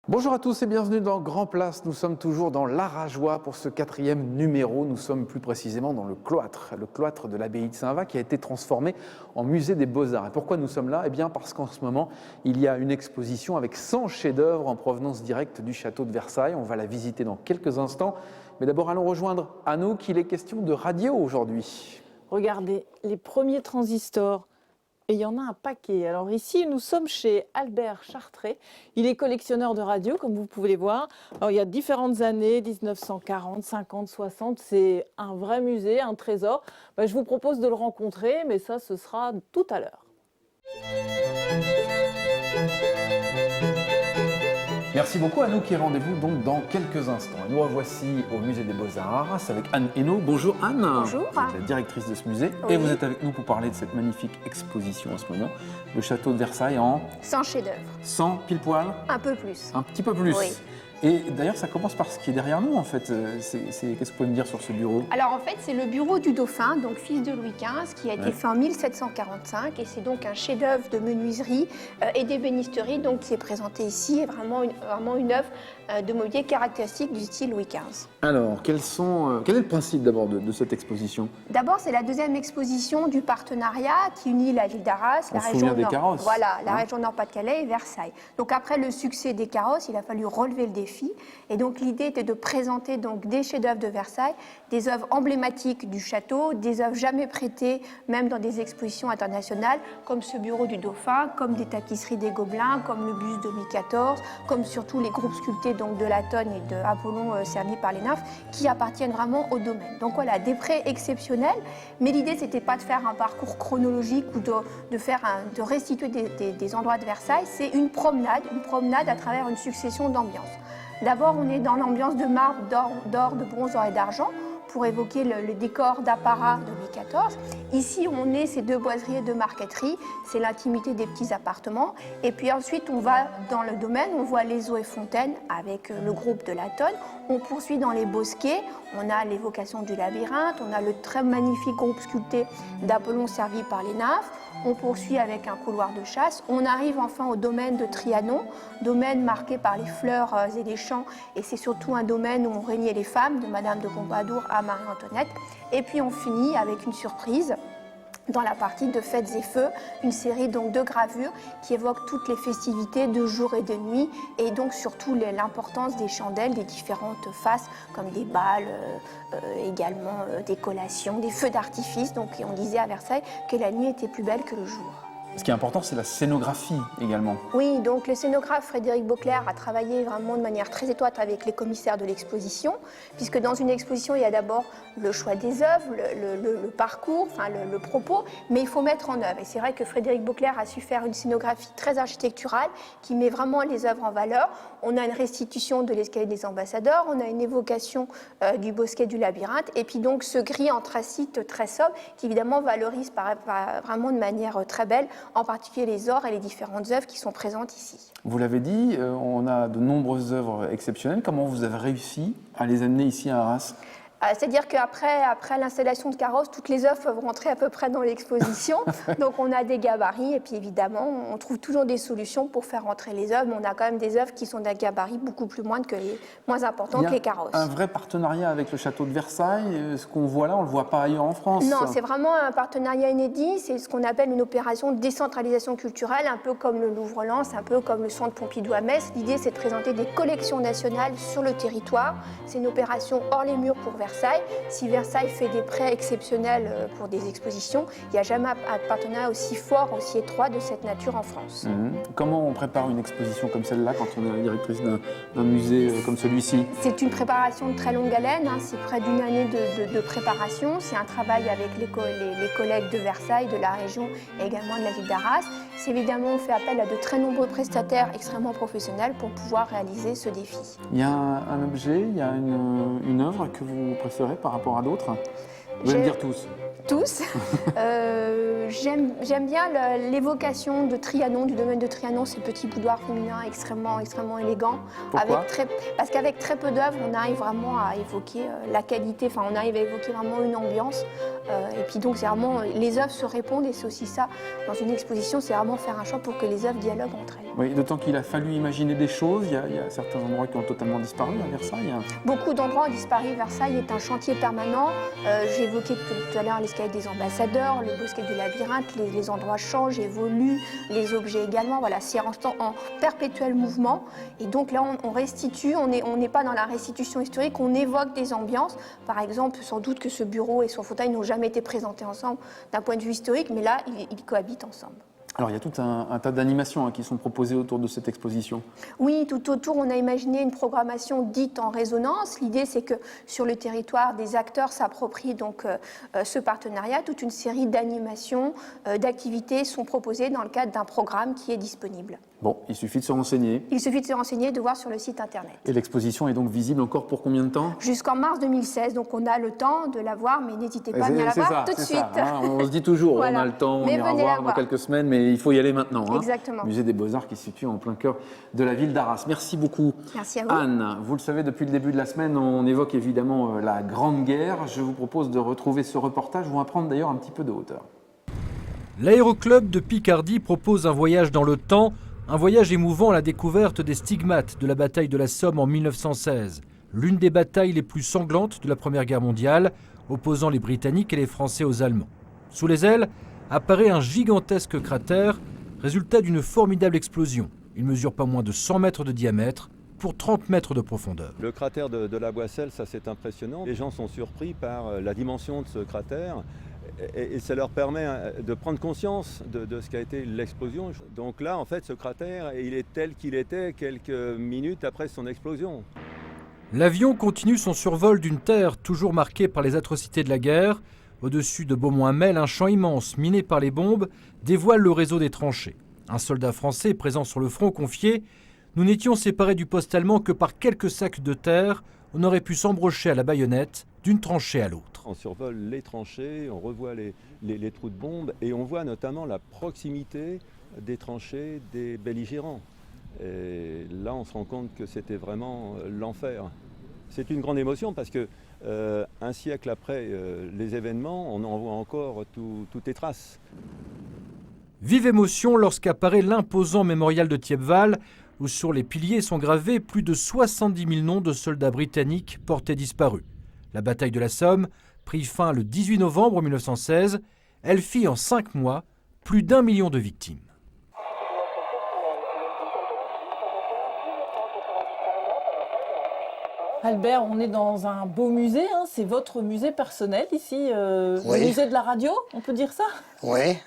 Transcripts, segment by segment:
Bonjour à tous et bienvenue dans Grand Place. Nous sommes toujours dans l'Arajois pour ce 4e numéro. Nous sommes plus précisément dans le cloître de l'abbaye de Saint-Va qui a été transformé en musée des Beaux-Arts. Et pourquoi nous sommes là? Eh bien parce qu'en ce moment, il y a une exposition avec 100 chefs-d'œuvre en provenance directe du château de Versailles. On va la visiter dans quelques instants. Mais d'abord, allons rejoindre Anouk. Il est question de radio aujourd'hui. Regardez, les premiers transistors. Et il y en a un paquet. Alors ici, nous sommes chez Albert Chartré. Il est collectionneur de radio, comme vous pouvez les voir. Alors il y a différentes années, 1940, 50, 60. C'est un vrai musée, un trésor. Je vous propose de le rencontrer, mais ça, ce sera tout à l'heure. Merci beaucoup Anouk et rendez-vous donc dans quelques instants. Et nous revoici au musée des Beaux-Arts à Arras avec Anne Hainaut. Bonjour Anne. Bonjour. Vous êtes la directrice de ce musée et vous êtes avec nous pour parler de cette magnifique exposition en ce moment. Le château de Versailles en 100 chefs-d'œuvre. 100 pile poil. Un peu plus. Un petit peu plus. Oui. Et d'ailleurs, ça commence par ce qui est derrière nous, en fait. Qu'est-ce que vous pouvez me dire sur ce bureau? Alors en fait, c'est le bureau du dauphin, donc fils de Louis XV, qui a été fait en 1745. Et c'est donc un chef-d'œuvre de menuiserie et d'ébénisterie donc, qui est présenté ici. Et vraiment une œuvre de mobilier caractéristique du style Louis XV. Alors, quel est le principe d'abord de cette exposition? D'abord, c'est la deuxième exposition du partenariat qui unit la ville d'Arras, la région des Nord. carrosses. Voilà, la région Nord-Pas-de-Calais et Versailles. Donc après le succès des carrosses, il a fallu relever le défi. Et donc l'idée était de présenter donc des chefs-d'œuvre de Versailles, des œuvres emblématiques du château, des œuvres jamais prêtées, même dans des expositions internationales, comme ce bureau du dauphin, comme des tapisseries des Gobelins, comme le buste de Louis XIV, comme surtout les groupes sculptés donc de Latone et de Apollon cernis par les nymphes, qui appartiennent vraiment au domaine. Donc voilà, des prêts exceptionnels, mais l'idée c'était pas de faire un parcours chronologique ou de restituer des endroits de Versailles, c'est une promenade à travers une succession d'ambiances. D'abord, on est dans l'ambiance de marbre, d'or, de bronze, d'or et d'argent, pour évoquer le décor d'apparat de Louis XIV. Ici, on est ces deux boiseries et deux marqueteries, c'est l'intimité des petits appartements. Et puis ensuite, on va dans le domaine, on voit les eaux et fontaines avec le groupe de Latone. On poursuit dans les bosquets, on a l'évocation du labyrinthe, on a le très magnifique groupe sculpté d'Apollon servi par les nymphes. On poursuit avec un couloir de chasse. On arrive enfin au domaine de Trianon, domaine marqué par les fleurs et les champs. Et c'est surtout un domaine où ont régné les femmes, de Madame de Pompadour à Marie-Antoinette. Et puis on finit avec une surprise dans la partie de Fêtes et Feux, une série donc de gravures qui évoquent toutes les festivités de jour et de nuit et donc surtout l'importance des chandelles, des différentes faces comme des balles, également des collations, des feux d'artifice. Donc on disait à Versailles que la nuit était plus belle que le jour. Ce qui est important, c'est la scénographie également. Oui, donc le scénographe Frédéric Beauclerc a travaillé vraiment de manière très étroite avec les commissaires de l'exposition, puisque dans une exposition, il y a d'abord le choix des œuvres, le parcours, enfin le propos, mais il faut mettre en œuvre. Et c'est vrai que Frédéric Beauclerc a su faire une scénographie très architecturale qui met vraiment les œuvres en valeur. On a une restitution de l'escalier des ambassadeurs, on a une évocation du bosquet du labyrinthe, et puis donc ce gris anthracite très sobre qui évidemment valorise vraiment de manière très belle, en particulier les ors et les différentes œuvres qui sont présentes ici. Vous l'avez dit, on a de nombreuses œuvres exceptionnelles. Comment vous avez réussi à les amener ici à Arras? C'est-à-dire qu'après l'installation de carrosses, toutes les œuvres peuvent rentrer à peu près dans l'exposition. Donc on a des gabarits et puis évidemment, on trouve toujours des solutions pour faire rentrer les œuvres. Mais on a quand même des œuvres qui sont d'un gabarit beaucoup plus moins important que les carrosses. Un vrai partenariat avec le château de Versailles. Ce qu'on voit là, on ne le voit pas ailleurs en France. Non, c'est vraiment un partenariat inédit. C'est ce qu'on appelle une opération de décentralisation culturelle, un peu comme le Louvre-Lens, un peu comme le Centre Pompidou à Metz. L'idée, c'est de présenter des collections nationales sur le territoire. C'est une opération hors les murs pour Versailles. Si Versailles fait des prêts exceptionnels pour des expositions, il n'y a jamais un partenariat aussi fort, aussi étroit de cette nature en France. Comment on prépare une exposition comme celle-là quand on est la directrice d'un musée comme celui-ci? C'est une préparation de très longue haleine, c'est près d'une année de préparation. C'est un travail avec les collègues de Versailles, de la région et également de la ville d'Arras. C'est évidemment, on fait appel à de très nombreux prestataires extrêmement professionnels pour pouvoir réaliser ce défi. Il y a un objet, il y a une œuvre que vous préférez par rapport à d'autres? Vous allez me dire tous. Tous. J'aime bien l'évocation de Trianon, du domaine de Trianon, ces petits boudoirs féminins extrêmement élégants. Pourquoi? Parce qu'avec très peu d'œuvres, on arrive vraiment à évoquer la qualité, on arrive à évoquer vraiment une ambiance. Et puis donc, c'est vraiment, les œuvres se répondent et c'est aussi ça, dans une exposition, c'est vraiment faire un choix pour que les œuvres dialoguent entre elles. Oui, d'autant qu'il a fallu imaginer des choses. Il y a certains endroits qui ont totalement disparu à Versailles. Beaucoup d'endroits ont disparu. Versailles est un chantier permanent. J'évoquais tout à l'heure l'escalier des ambassadeurs, le bosquet du labyrinthe. Les endroits changent, évoluent, les objets également. Voilà, c'est en perpétuel mouvement. Et donc là, on restitue, on n'est pas dans la restitution historique, on évoque des ambiances. Par exemple, sans doute que ce bureau et son fauteuil n'ont jamais été présentés ensemble d'un point de vue historique, mais là, ils cohabitent ensemble. Alors, il y a tout un tas d'animations qui sont proposées autour de cette exposition. Oui, tout autour, on a imaginé une programmation dite en résonance. L'idée, c'est que sur le territoire, des acteurs s'approprient donc ce partenariat. Toute une série d'animations, d'activités sont proposées dans le cadre d'un programme qui est disponible. Bon, il suffit de se renseigner. Il suffit de se renseigner, de voir sur le site internet. Et l'exposition est donc visible encore pour combien de temps? Jusqu'en mars 2016, donc on a le temps de la voir, mais n'hésitez pas à venir la voir tout de suite. On se dit toujours, Voilà. on a le temps, on Mais ira venez la voir dans voir. quelques semaines, mais il faut y aller maintenant. Exactement. Musée des Beaux-Arts qui se situe en plein cœur de la ville d'Arras. Merci beaucoup. Merci à vous. Anne, vous le savez, depuis le début de la semaine, on évoque évidemment la Grande Guerre. Je vous propose de retrouver ce reportage. On va prendre d'ailleurs un petit peu de hauteur. L'aéroclub de Picardie propose un voyage dans le temps, un voyage émouvant à la découverte des stigmates de la bataille de la Somme en 1916, l'une des batailles les plus sanglantes de la Première Guerre mondiale, opposant les Britanniques et les Français aux Allemands. Sous les ailes apparaît un gigantesque cratère, résultat d'une formidable explosion. Il mesure pas moins de 100 mètres de diamètre pour 30 mètres de profondeur. Le cratère de la Boisselle, ça c'est impressionnant. Les gens sont surpris par la dimension de ce cratère. Et ça leur permet de prendre conscience de ce qu'a été l'explosion. Donc là, en fait, ce cratère, il est tel qu'il était quelques minutes après son explosion. L'avion continue son survol d'une terre toujours marquée par les atrocités de la guerre. Au-dessus de Beaumont-Hamel, un champ immense miné par les bombes dévoile le réseau des tranchées. Un soldat français présent sur le front confiait « Nous n'étions séparés du poste allemand que par quelques sacs de terre. On aurait pu s'embrocher à la baïonnette d'une tranchée à l'autre. » On survole les tranchées, on revoit les trous de bombes et on voit notamment la proximité des tranchées des belligérants. Et là, on se rend compte que c'était vraiment l'enfer. C'est une grande émotion parce que un siècle après les événements, on en voit encore toutes les traces. Vive émotion lorsqu'apparaît l'imposant mémorial de Thiepval, où sur les piliers sont gravés plus de 70 000 noms de soldats britanniques portés disparus. La bataille de la Somme prit fin le 18 novembre 1916. Elle fit en 5 mois plus d'1 million de victimes. Albert, on est dans un beau musée, hein. C'est votre musée personnel ici, Oui. Le musée de la radio, on peut dire ça? Oui,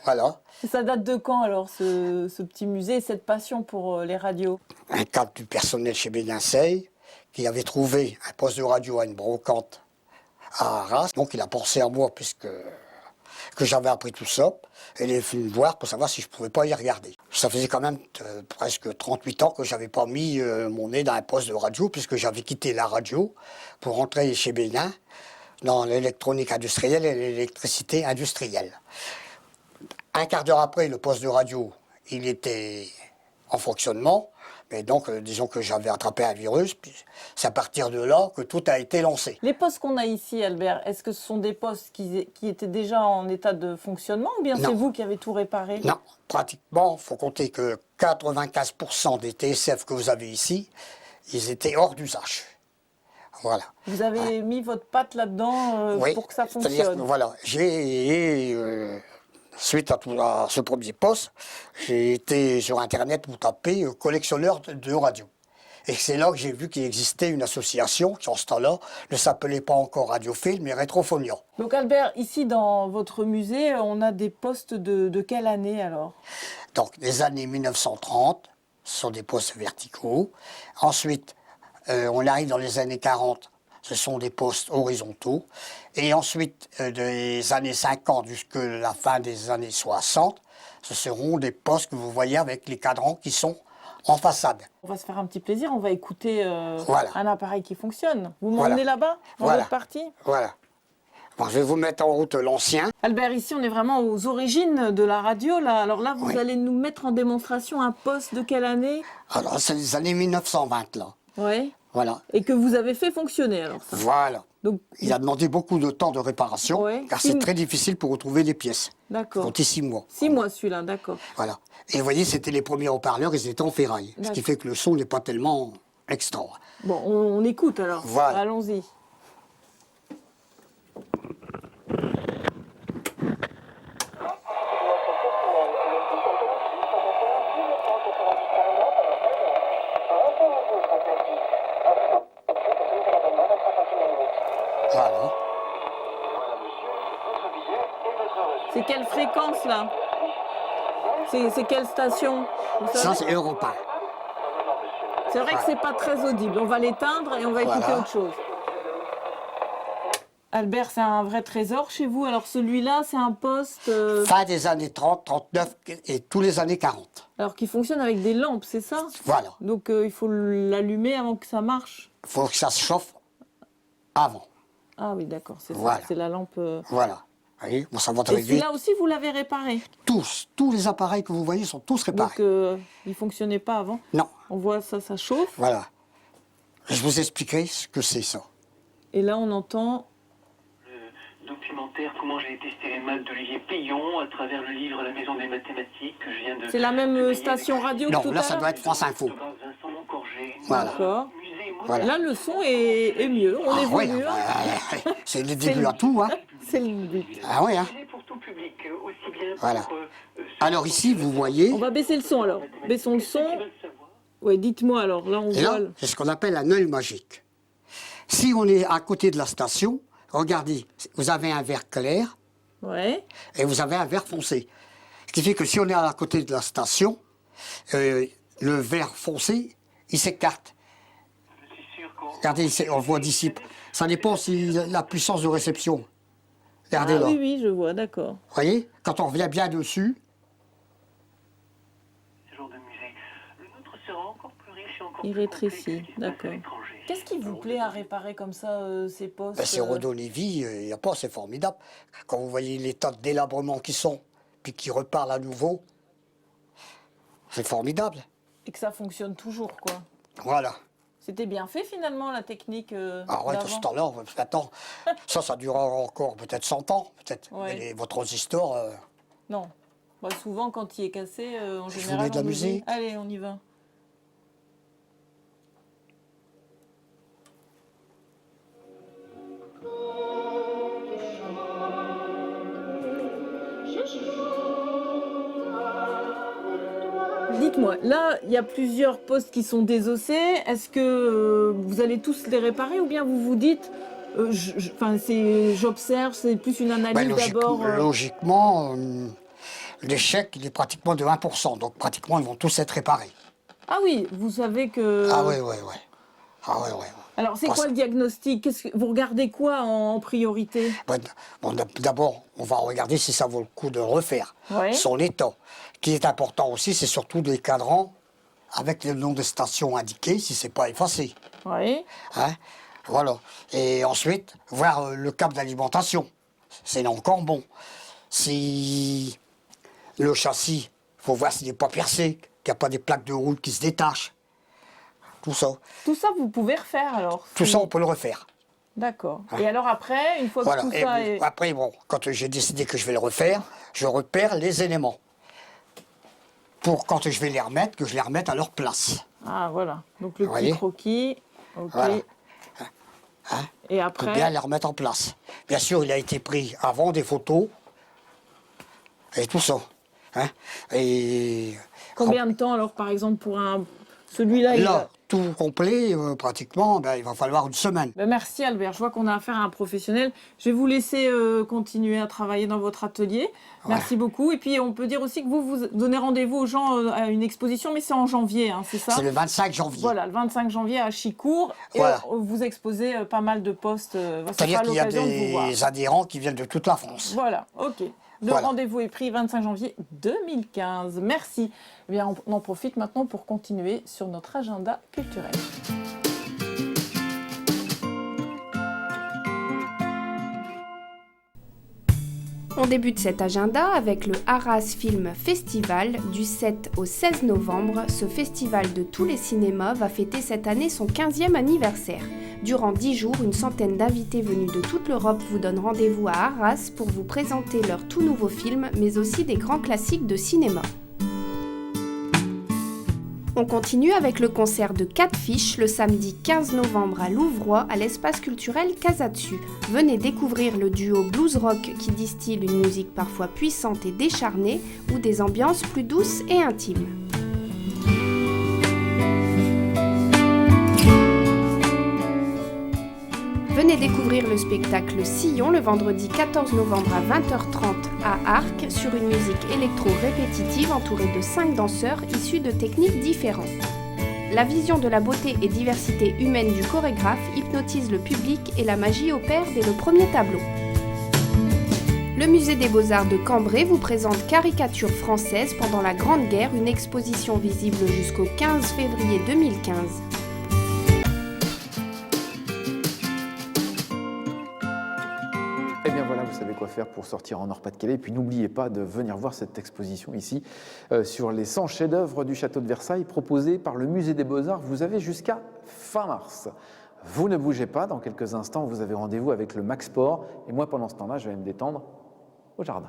voilà. Et ça date de quand alors ce petit musée, cette passion pour les radios? Un cadre du personnel chez Béninsey qui avait trouvé un poste de radio à une brocante à Arras. Donc il a pensé à moi puisque j'avais appris tout ça. Et il est venu me voir pour savoir si je ne pouvais pas y regarder. Ça faisait quand même presque 38 ans que je n'avais pas mis mon nez dans un poste de radio puisque j'avais quitté la radio pour rentrer chez Bénin dans l'électronique industrielle et l'électricité industrielle. Un quart d'heure après, le poste de radio, il était en fonctionnement. Mais donc, disons que j'avais attrapé un virus, puis c'est à partir de là que tout a été lancé. Les postes qu'on a ici, Albert, est-ce que ce sont des postes qui étaient déjà en état de fonctionnement ou bien c'est vous qui avez tout réparé? Non, pratiquement, il faut compter que 95% des TSF que vous avez ici, ils étaient hors d'usage. Voilà. Vous avez mis votre patte là-dedans Oui, pour que ça c'est-à-dire fonctionne? que, voilà, suite à ce premier poste, j'ai été sur Internet pour taper collectionneur de radio. Et c'est là que j'ai vu qu'il existait une association qui, en ce temps-là, ne s'appelait pas encore Radiophile, mais Rétrophonia. Donc Albert, ici dans votre musée, on a des postes de quelle année alors? Donc les années 1930, ce sont des postes verticaux. Ensuite, on arrive dans les années 40, ce sont des postes horizontaux. Et ensuite, des années 50 jusqu'à la fin des années 60, ce seront des postes que vous voyez avec les cadrans qui sont en façade. On va se faire un petit plaisir, on va écouter Voilà. un appareil qui fonctionne. Vous m'emmenez Voilà. là-bas, dans Voilà. votre partie? Voilà. Bon, je vais vous mettre en route l'ancien. Albert, ici on est vraiment aux origines de la radio. Là. Alors là, vous Oui. allez nous mettre en démonstration un poste de quelle année? Alors, c'est les années 1920, là. Oui. Voilà. Et que vous avez fait fonctionner alors ça. Voilà. Donc, Il a demandé beaucoup de temps de réparation, Ouais. car c'est très difficile pour retrouver les pièces. d'accord. Comptez 6 mois. 6 mois celui-là, d'accord. Voilà. Et vous voyez, c'était les premiers haut-parleurs, ils étaient en ferraille. Ce qui D'accord. fait que le son n'est pas tellement extra. Bon, on écoute alors. Voilà. Allons-y. Voilà. C'est quelle fréquence là? C'est quelle station? Vous savez? Ça, c'est Europe 1. C'est vrai que c'est pas très audible. On va l'éteindre et on va écouter Voilà. autre chose. Albert, c'est un vrai trésor chez vous. Alors celui-là, c'est un poste Fin des années 30, 39 et tous les années 40. alors qui fonctionne avec des lampes, c'est ça? Voilà. Donc il faut l'allumer avant que ça marche. Il faut que ça se chauffe avant. Ah oui, d'accord, c'est Voilà. ça. C'est la lampe. Voilà. Vous voyez, bon, ça va Et très vite. celui-là aussi, vous l'avez réparé. Tous les appareils que vous voyez sont tous réparés. Donc il ne fonctionnait pas avant. Non, On voit ça, ça chauffe. voilà. Je vous expliquerai ce que c'est ça. Et là, on entend. Le documentaire Comment j'ai testé les maths d'Olivier Payon à travers le livre La maison des mathématiques que je viens de. C'est la même publier station avec radio que Non, tout là, à ça l'heure. doit être France Info. photographe Vincent Moncorgé. Voilà. D'accord. Musée moderne. Voilà. Là, le son est mieux. On Ah évolue. ouais, hein. c'est le début à tout, hein. C'est le but. Ah ouais, hein. Musée pour tout public, aussi bien Voilà. pour. Alors ici, vous voyez, On va baisser le son alors. Baissons le son. Qui veulent savoir. Oui, dites-moi alors. Là, on et voit. là, c'est ce qu'on appelle un œil magique. Si on est à côté de la station, regardez, vous avez un vert clair Ouais. et vous avez un vert foncé. Ce qui fait que si on est à côté de la station, le vert foncé, il s'écarte. Je suis sûr qu'on. Regardez, on le voit d'ici. Ça dépend si la puissance de réception. Regardez Ah, là. oui, oui, je vois, d'accord. Vous voyez, quand on revient bien dessus, Ce genre de musée. Le nôtre sera encore plus riche et encore Il plus complet rétrécit, que ce qui se passe à d'accord. l'étranger. Qu'est-ce qui vous plaît à réparer comme ça ces postes ben, c'est redonner vie, il n'y a pas, c'est formidable. Quand vous voyez les tas de délabrements qui sont, puis qui repartent à nouveau, c'est formidable. Et que ça fonctionne toujours, quoi. Voilà. C'était bien fait finalement la technique Ah ouais, de ce d'avant. temps-là, attends, ça durera encore peut-être 100 ans, peut-être. Ouais. Mais votre transistor, Non. Bah, souvent quand il est cassé, en Je vous général. mets de la on nous dit, musique. Allez, on y va. Dites-moi, là, il y a plusieurs postes qui sont désossés. Est-ce que vous allez tous les réparer ou bien vous vous dites, j'observe, c'est plus une analyse ben, d'abord logiquement, l'échec, il est pratiquement de 1%, donc pratiquement, ils vont tous être réparés. Ah oui, vous savez que... Ah ouais. Ah ouais. Alors, c'est Bon, quoi le diagnostic? Vous regardez quoi en priorité? Bon, d'abord, on va regarder si ça vaut le coup de refaire Ouais. son état. Ce qui est important aussi, c'est surtout des cadrans avec le nom de station indiqué, si c'est pas effacé. Oui. Hein, voilà. Et ensuite, voir le câble d'alimentation. C'est encore bon. Si le châssis, il faut voir s'il n'est pas percé, qu'il n'y a pas des plaques de route qui se détachent. Tout ça. Tout ça, vous pouvez refaire alors? Tout ça, on peut le refaire. D'accord. Et alors après, une fois Voilà. que tout Et ça est... après, bon, quand j'ai décidé que je vais le refaire, je repère les éléments. Pour quand je vais les remettre, que je les remette à leur place. Ah, voilà. Donc le Vous petit voyez croquis. OK. Voilà. Hein, Et pour après... bien les remettre en place. Bien sûr, il a été pris avant des photos et tout ça. Hein. Et Combien de temps alors, par exemple, pour un... Celui-là, il là, va- tout complet, pratiquement, ben, il va falloir une semaine. Ben, merci Albert, je vois qu'on a affaire à un professionnel. Je vais vous laisser continuer à travailler dans votre atelier. Merci beaucoup. Et puis on peut dire aussi que vous donnez rendez-vous aux gens à une exposition, mais c'est en janvier, hein, c'est ça? C'est le 25 janvier. Voilà, le 25 janvier à Chicourt. Et Voilà. vous exposez pas mal de postes. Ça C'est-à-dire sera qu'il y a l'occasion de vous voir. des adhérents qui viennent de toute la France. Voilà, ok. Le Voilà. rendez-vous est pris 25 janvier 2015. Merci. Eh bien, on en profite maintenant pour continuer sur notre agenda culturel. On débute cet agenda avec le Arras Film Festival. Du 7 au 16 novembre, ce festival de tous les cinémas va fêter cette année son 15e anniversaire. Durant 10 jours, une centaine d'invités venus de toute l'Europe vous donnent rendez-vous à Arras pour vous présenter leurs tout nouveaux films, mais aussi des grands classiques de cinéma. On continue avec le concert de Catfish le samedi 15 novembre à Louvroy à l'espace culturel Casatsu. Venez découvrir le duo blues rock qui distille une musique parfois puissante et décharnée ou des ambiances plus douces et intimes. Venez découvrir le spectacle Sillon le vendredi 14 novembre à 20h30 à Arques sur une musique électro-répétitive entourée de 5 danseurs issus de techniques différentes. La vision de la beauté et diversité humaine du chorégraphe hypnotise le public et la magie opère dès le premier tableau. Le musée des Beaux-Arts de Cambrai vous présente Caricatures françaises pendant la Grande Guerre, une exposition visible jusqu'au 15 février 2015. Eh bien voilà, vous savez quoi faire pour sortir en Nord-Pas-de-Calais. Et puis n'oubliez pas de venir voir cette exposition ici sur les 100 chefs-d'œuvre du château de Versailles proposés par le musée des Beaux-Arts. Vous avez jusqu'à fin mars. Vous ne bougez pas, dans quelques instants vous avez rendez-vous avec le Max Sport. Et moi pendant ce temps-là, je vais me détendre au jardin.